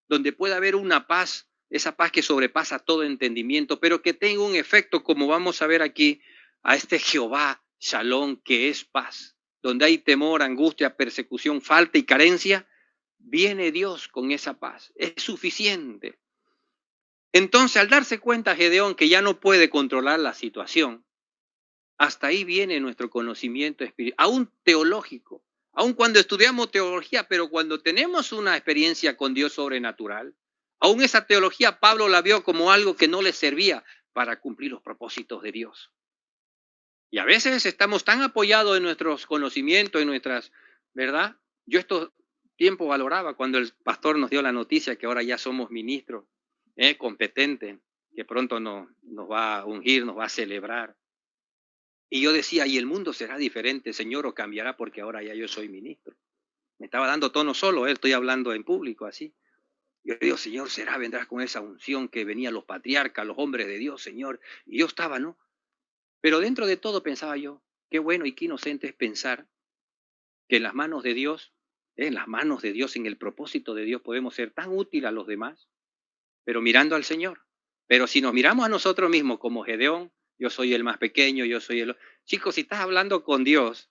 donde pueda haber una paz, esa paz que sobrepasa todo entendimiento, pero que tenga un efecto, como vamos a ver aquí, a este Jehová Shalom, que es paz. Donde hay temor, angustia, persecución, falta y carencia, viene Dios con esa paz. Es suficiente. Entonces, al darse cuenta Gedeón que ya no puede controlar la situación, hasta ahí viene nuestro conocimiento espiritual, aún teológico, aún cuando estudiamos teología, pero cuando tenemos una experiencia con Dios sobrenatural, aún esa teología Pablo la vio como algo que no le servía para cumplir los propósitos de Dios. Y a veces estamos tan apoyados en nuestros conocimientos, en nuestras, ¿verdad? Yo estos tiempos valoraba cuando el pastor nos dio la noticia que ahora ya somos ministros competentes, que pronto nos va a ungir, nos va a celebrar. Y yo decía, ¿y el mundo será diferente, Señor, o cambiará porque ahora ya yo soy ministro? Me estaba dando tono solo, estoy hablando en público así. Yo digo, Señor, será, vendrás con esa unción que venían los patriarcas, los hombres de Dios, Señor. Y yo estaba, ¿no? Pero dentro de todo pensaba yo, qué bueno y qué inocente es pensar que en las manos de Dios, en el propósito de Dios, podemos ser tan útiles a los demás, pero mirando al Señor. Pero si nos miramos a nosotros mismos como Gedeón, yo soy el más pequeño, yo soy el... Chicos, si estás hablando con Dios,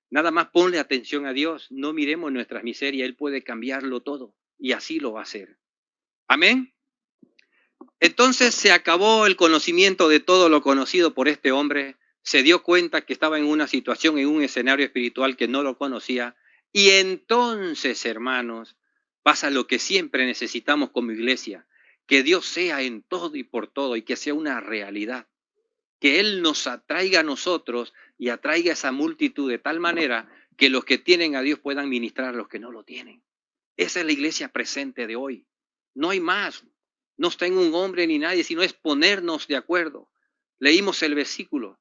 nada más ponle atención a Dios, no miremos nuestras miserias, Él puede cambiarlo todo y así lo va a hacer. Amén. Entonces se acabó el conocimiento de todo lo conocido por este hombre, se dio cuenta que estaba en una situación, en un escenario espiritual que no lo conocía, y entonces, hermanos, pasa lo que siempre necesitamos como iglesia, que Dios sea en todo y por todo y que sea una realidad, que Él nos atraiga a nosotros y atraiga a esa multitud de tal manera que los que tienen a Dios puedan ministrar a los que no lo tienen. Esa es la iglesia presente de hoy. No hay más. No está en un hombre ni nadie, sino es ponernos de acuerdo. Leímos el versículo.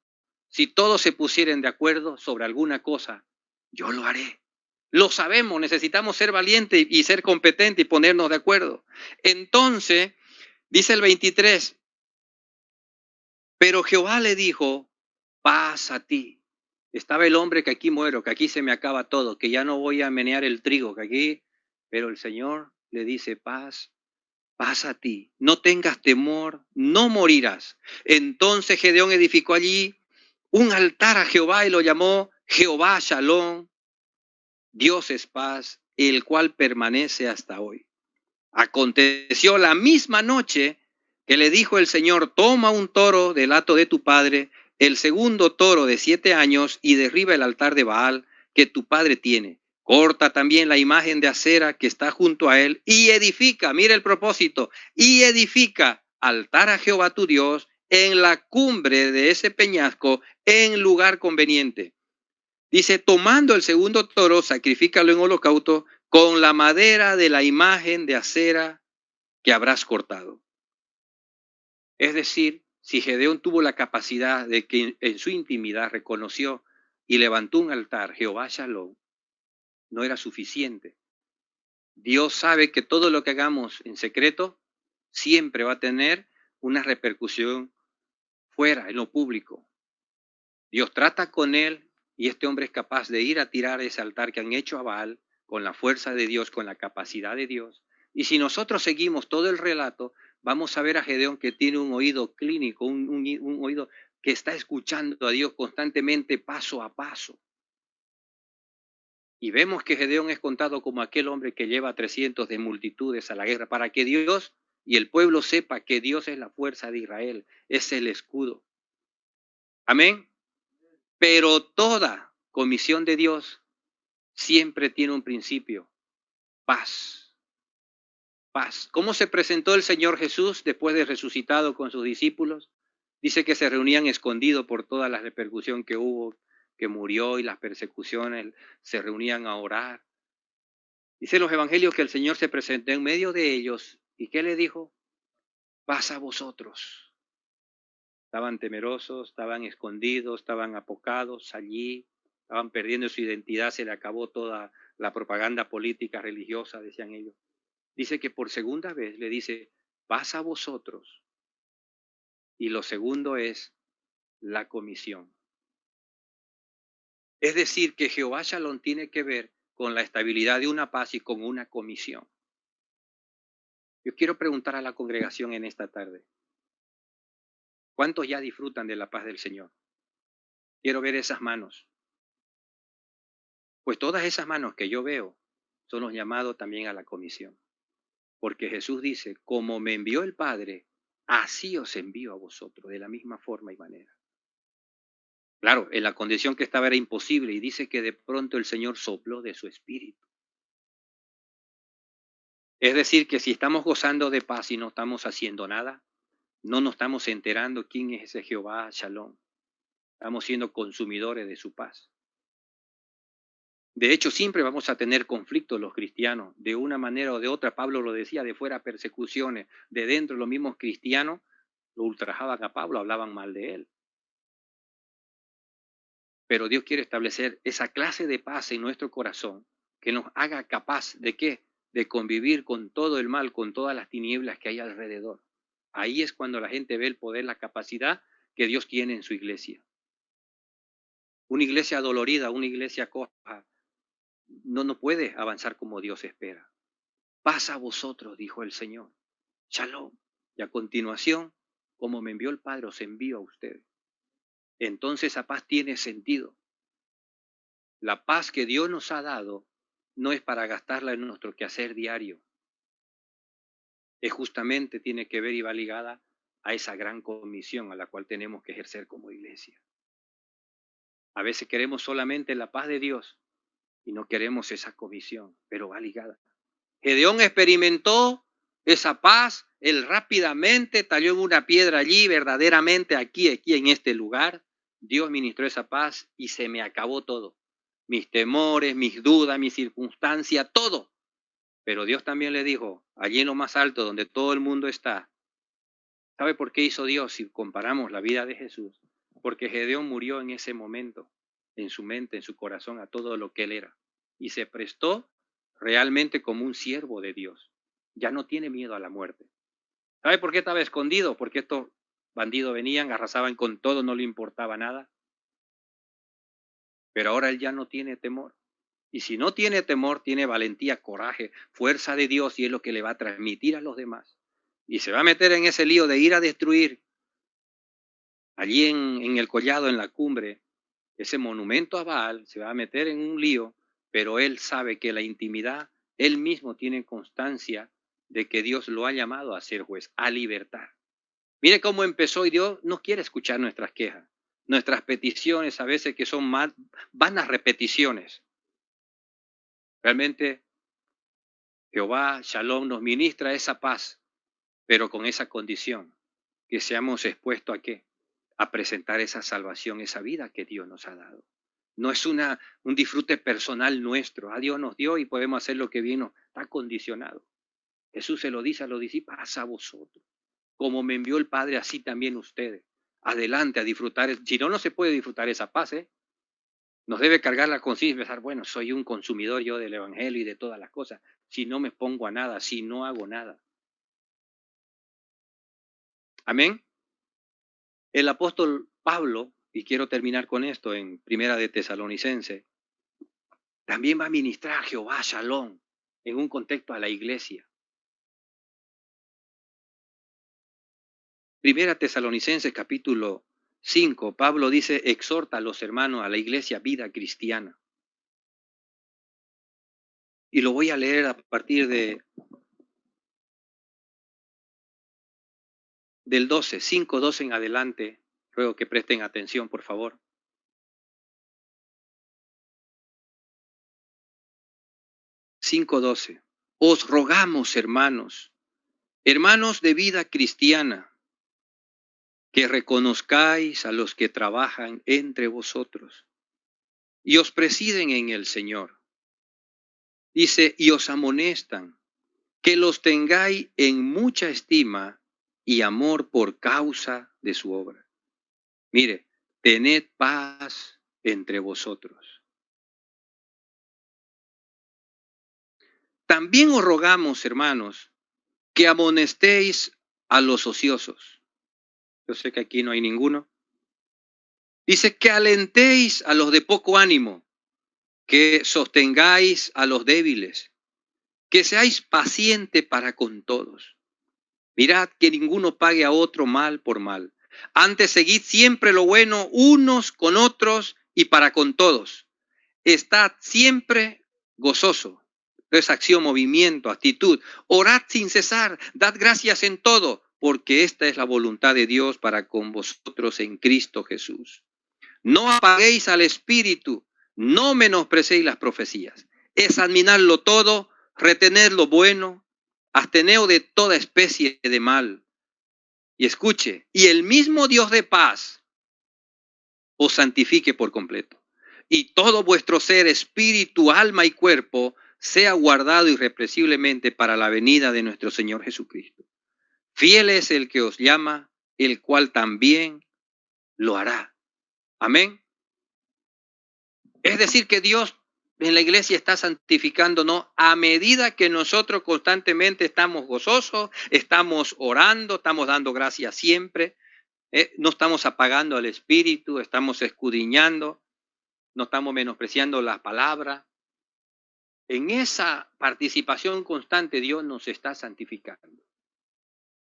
Si todos se pusieren de acuerdo sobre alguna cosa, yo lo haré. Lo sabemos, necesitamos ser valientes y ser competentes y ponernos de acuerdo. Entonces, dice el 23, pero Jehová le dijo, paz a ti. Estaba el hombre que aquí muero, que aquí se me acaba todo, que ya no voy a menear el trigo, que aquí, pero el Señor le dice, paz a ti, no tengas temor, no morirás. Entonces Gedeón edificó allí un altar a Jehová y lo llamó Jehová Shalom, Dios es paz, el cual permanece hasta hoy. Aconteció la misma noche que le dijo el Señor, toma un toro del hato de tu padre, el segundo toro de 7 años, y derriba el altar de Baal que tu padre tiene. Corta también la imagen de acera que está junto a él y edifica, mira el propósito, y edifica altar a Jehová tu Dios en la cumbre de ese peñasco en lugar conveniente. Dice, tomando el segundo toro, sacrifícalo en holocausto con la madera de la imagen de acera que habrás cortado. Es decir, si Gedeón tuvo la capacidad de que en su intimidad reconoció y levantó un altar, Jehová Shalom, no era suficiente. Dios sabe que todo lo que hagamos en secreto siempre va a tener una repercusión fuera, en lo público. Dios trata con él y este hombre es capaz de ir a tirar ese altar que han hecho a Baal con la fuerza de Dios, con la capacidad de Dios. Y si nosotros seguimos todo el relato, vamos a ver a Gedeón que tiene un oído clínico, un oído que está escuchando a Dios constantemente paso a paso. Y vemos que Gedeón es contado como aquel hombre que lleva 300 de multitudes a la guerra para que Dios y el pueblo sepa que Dios es la fuerza de Israel, es el escudo. Amén. Pero toda comisión de Dios siempre tiene un principio: paz. Paz. ¿Cómo se presentó el Señor Jesús después de resucitado con sus discípulos? Dice que se reunían escondidos por toda la repercusión que hubo, que murió y las persecuciones, se reunían a orar. Dice los evangelios que el Señor se presentó en medio de ellos y ¿qué le dijo? Paz a vosotros. Estaban temerosos, estaban escondidos, estaban apocados allí, estaban perdiendo su identidad, se le acabó toda la propaganda política, religiosa, decían ellos. Dice que por segunda vez le dice, paz a vosotros. Y lo segundo es la comisión. Es decir, que Jehová Shalom tiene que ver con la estabilidad de una paz y con una comisión. Yo quiero preguntar a la congregación en esta tarde, ¿cuántos ya disfrutan de la paz del Señor? Quiero ver esas manos. Pues todas esas manos que yo veo son los llamados también a la comisión. Porque Jesús dice, como me envió el Padre, así os envío a vosotros, de la misma forma y manera. Claro, en la condición que estaba era imposible y dice que de pronto el Señor sopló de su espíritu. Es decir, que si estamos gozando de paz y no estamos haciendo nada, no nos estamos enterando quién es ese Jehová Shalom. Estamos siendo consumidores de su paz. De hecho, siempre vamos a tener conflictos los cristianos, de una manera o de otra. Pablo lo decía, de fuera persecuciones, de dentro los mismos cristianos lo ultrajaban a Pablo, hablaban mal de él. Pero Dios quiere establecer esa clase de paz en nuestro corazón que nos haga capaz de ¿qué? De convivir con todo el mal, con todas las tinieblas que hay alrededor. Ahí es cuando la gente ve el poder, la capacidad que Dios tiene en su iglesia. Una iglesia dolorida, una iglesia coja, no puede avanzar como Dios espera. Paz a vosotros, dijo el Señor. Shalom. Y a continuación, como me envió el Padre, os envío a ustedes. Entonces esa paz tiene sentido. La paz que Dios nos ha dado no es para gastarla en nuestro quehacer diario. Es justamente, tiene que ver y va ligada a esa gran comisión a la cual tenemos que ejercer como iglesia. A veces queremos solamente la paz de Dios y no queremos esa comisión, pero va ligada. Gedeón experimentó esa paz, él rápidamente talló en una piedra allí, verdaderamente aquí en este lugar. Dios ministró esa paz y se me acabó todo. Mis temores, mis dudas, mi circunstancia, todo. Pero Dios también le dijo, allí en lo más alto donde todo el mundo está. ¿Sabe por qué hizo Dios si comparamos la vida de Jesús? Porque Gedeón murió en ese momento, en su mente, en su corazón, a todo lo que él era. Y se prestó realmente como un siervo de Dios. Ya no tiene miedo a la muerte. ¿Sabe por qué estaba escondido? Porque estos bandidos venían, arrasaban con todo, no le importaba nada. Pero ahora él ya no tiene temor. Y si no tiene temor, tiene valentía, coraje, fuerza de Dios y es lo que le va a transmitir a los demás. Y se va a meter en ese lío de ir a destruir allí en el collado, en la cumbre, ese monumento a Baal, se va a meter en un lío, pero él sabe que la intimidad, él mismo tiene constancia de que Dios lo ha llamado a ser juez, a libertar. Mire cómo empezó y Dios no quiere escuchar nuestras quejas, nuestras peticiones a veces que son más vanas repeticiones. Realmente Jehová Shalom nos ministra esa paz, pero con esa condición, que seamos expuestos a qué, a presentar esa salvación, esa vida que Dios nos ha dado. No es un disfrute personal nuestro. A Dios nos dio y podemos hacer lo que vino. Está condicionado. Jesús se lo dice a los discípulos, paz a vosotros. Como me envió el Padre, así también ustedes. Adelante a disfrutar. Si no, no se puede disfrutar esa paz, ¿eh? Nos debe cargar la conciencia y pensar, bueno, soy un consumidor yo del Evangelio y de todas las cosas, si no me pongo a nada, si no hago nada. Amén. El apóstol Pablo, y quiero terminar con esto en Primera de Tesalonicense, también va a ministrar Jehová Shalom en un contexto a la iglesia. Primera Tesalonicenses capítulo 5, Pablo dice, exhorta a los hermanos a la iglesia vida cristiana. Y lo voy a leer a partir del 12, 5:12 en adelante. Ruego que presten atención, por favor. 5:12. Os rogamos, hermanos de vida cristiana, que reconozcáis a los que trabajan entre vosotros y os presiden en el Señor. Dice, y os amonestan, que los tengáis en mucha estima y amor por causa de su obra. Mire, tened paz entre vosotros. También os rogamos, hermanos, que amonestéis a los ociosos. Yo sé que aquí no hay ninguno. Dice que alentéis a los de poco ánimo, que sostengáis a los débiles, que seáis pacientes para con todos. Mirad que ninguno pague a otro mal por mal. Antes seguid siempre lo bueno unos con otros y para con todos. Estad siempre gozoso. Es acción, movimiento, actitud. Orad sin cesar, dad gracias en todo, porque esta es la voluntad de Dios para con vosotros en Cristo Jesús. No apaguéis al espíritu, no menosprecéis las profecías. Examinadlo todo, retened lo bueno, absteneos de toda especie de mal. Y escuche, y el mismo Dios de paz os santifique por completo. Y todo vuestro ser, espíritu, alma y cuerpo, sea guardado irrepresiblemente para la venida de nuestro Señor Jesucristo. Fiel es el que os llama, el cual también lo hará. Amén. Es decir, que Dios en la iglesia está santificándonos a medida que nosotros constantemente estamos gozosos, estamos orando, estamos dando gracias siempre, no estamos apagando al espíritu, estamos escudriñando, no estamos menospreciando la palabra. En esa participación constante Dios nos está santificando.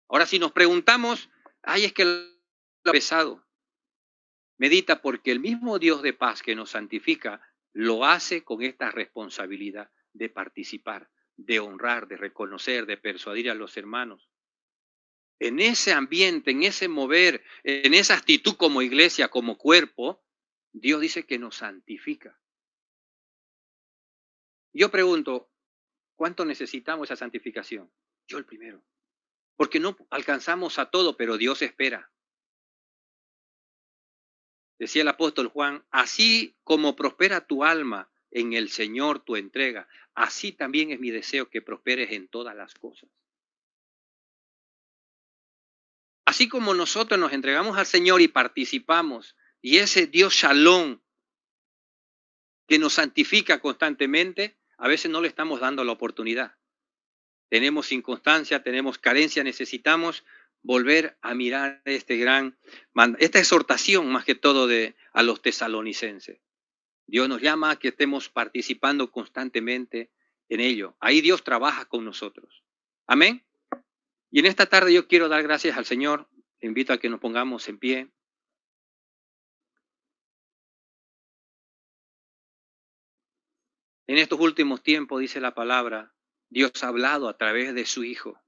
Ahora, si nos preguntamos, ay, es que lo pesado. Medita, porque el mismo Dios de paz que nos santifica lo hace con esta responsabilidad de participar, de honrar, de reconocer, de persuadir a los hermanos. En ese ambiente, en ese mover, en esa actitud como iglesia, como cuerpo, Dios dice que nos santifica. Yo pregunto, ¿cuánto necesitamos esa santificación? Yo el primero. Porque no alcanzamos a todo, pero Dios espera. Decía el apóstol Juan, así como prospera tu alma en el Señor tu entrega, así también es mi deseo que prosperes en todas las cosas. Así como nosotros nos entregamos al Señor y participamos, y ese Dios Shalom que nos santifica constantemente, a veces no le estamos dando la oportunidad. Tenemos inconstancia, tenemos carencia, necesitamos volver a mirar esta exhortación más que todo a los tesalonicenses. Dios nos llama a que estemos participando constantemente en ello. Ahí Dios trabaja con nosotros. Amén. Y en esta tarde yo quiero dar gracias al Señor. Te invito a que nos pongamos en pie. En estos últimos tiempos, dice la palabra, Dios ha hablado a través de su Hijo.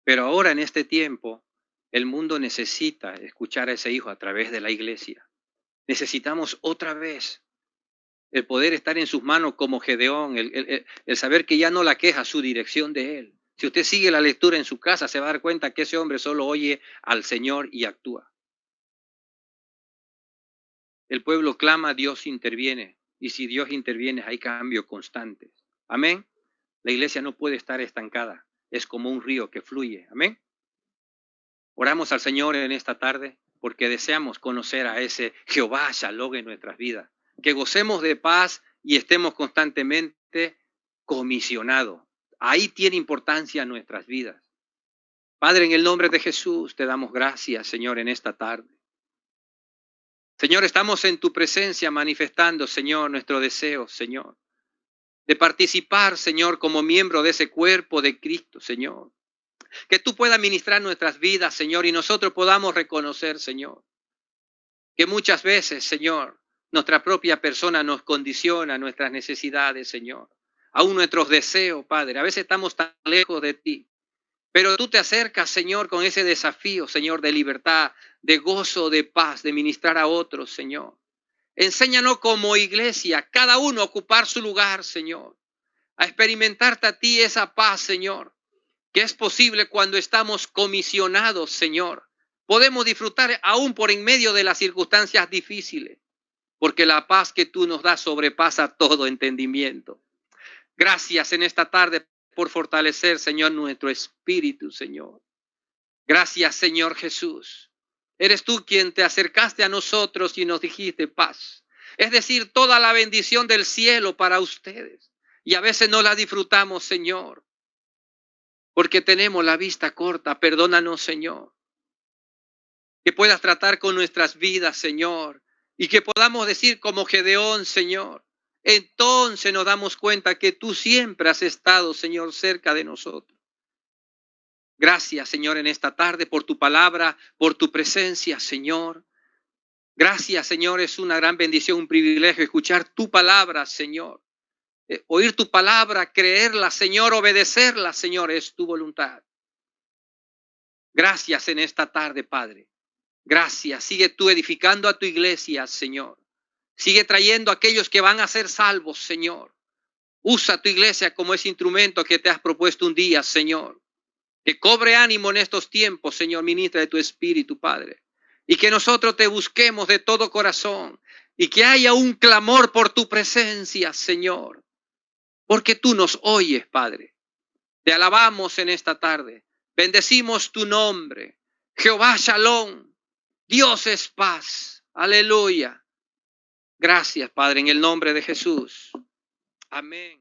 Pero ahora en este tiempo, el mundo necesita escuchar a ese Hijo a través de la iglesia. Necesitamos otra vez el poder estar en sus manos como Gedeón, el saber que ya no la queja su dirección de él. Si usted sigue la lectura en su casa, se va a dar cuenta que ese hombre solo oye al Señor y actúa. El pueblo clama, Dios interviene. Y si Dios interviene, hay cambios constantes. Amén. La iglesia no puede estar estancada. Es como un río que fluye. Amén. Oramos al Señor en esta tarde porque deseamos conocer a ese Jehová Shalom en nuestras vidas. que gocemos de paz y estemos constantemente comisionados. Ahí tiene importancia nuestras vidas. Padre, en el nombre de Jesús te damos gracias, Señor, en esta tarde. Señor, estamos en tu presencia manifestando, Señor, nuestro deseo, Señor, de participar, Señor, como miembro de ese cuerpo de Cristo, Señor. Que tú puedas ministrar nuestras vidas, Señor, y nosotros podamos reconocer, Señor, que muchas veces, Señor, nuestra propia persona nos condiciona nuestras necesidades, Señor. Aún nuestros deseos, Padre. A veces estamos tan lejos de ti. Pero tú te acercas, Señor, con ese desafío, Señor, de libertad, de gozo, de paz, de ministrar a otros, Señor. Enséñanos como iglesia, cada uno a ocupar su lugar, Señor. A experimentarte a ti esa paz, Señor, que es posible cuando estamos comisionados, Señor. Podemos disfrutar aún por en medio de las circunstancias difíciles, porque la paz que tú nos das sobrepasa todo entendimiento. Gracias en esta tarde por fortalecer, Señor, nuestro espíritu, Señor. Gracias, Señor Jesús. Eres tú quien te acercaste a nosotros y nos dijiste paz. Es decir, toda la bendición del cielo para ustedes. Y a veces no la disfrutamos, Señor, porque tenemos la vista corta. Perdónanos, Señor. Que puedas tratar con nuestras vidas, Señor, y que podamos decir como Gedeón, Señor. Entonces nos damos cuenta que tú siempre has estado, Señor, cerca de nosotros. Gracias, Señor, en esta tarde por tu palabra, por tu presencia, Señor. Gracias, Señor, es una gran bendición, un privilegio escuchar tu palabra, Señor. Oír tu palabra, creerla, Señor, obedecerla, Señor, es tu voluntad. Gracias en esta tarde, Padre. Gracias. Sigue tú edificando a tu iglesia, Señor. Sigue trayendo a aquellos que van a ser salvos, Señor. Usa tu iglesia como ese instrumento que te has propuesto un día, Señor. Que cobre ánimo en estos tiempos, Señor, ministra de tu Espíritu, Padre. Y que nosotros te busquemos de todo corazón. Y que haya un clamor por tu presencia, Señor. Porque tú nos oyes, Padre. Te alabamos en esta tarde. Bendecimos tu nombre. Jehová Shalom. Dios es paz. Aleluya. Gracias, Padre, en el nombre de Jesús. Amén.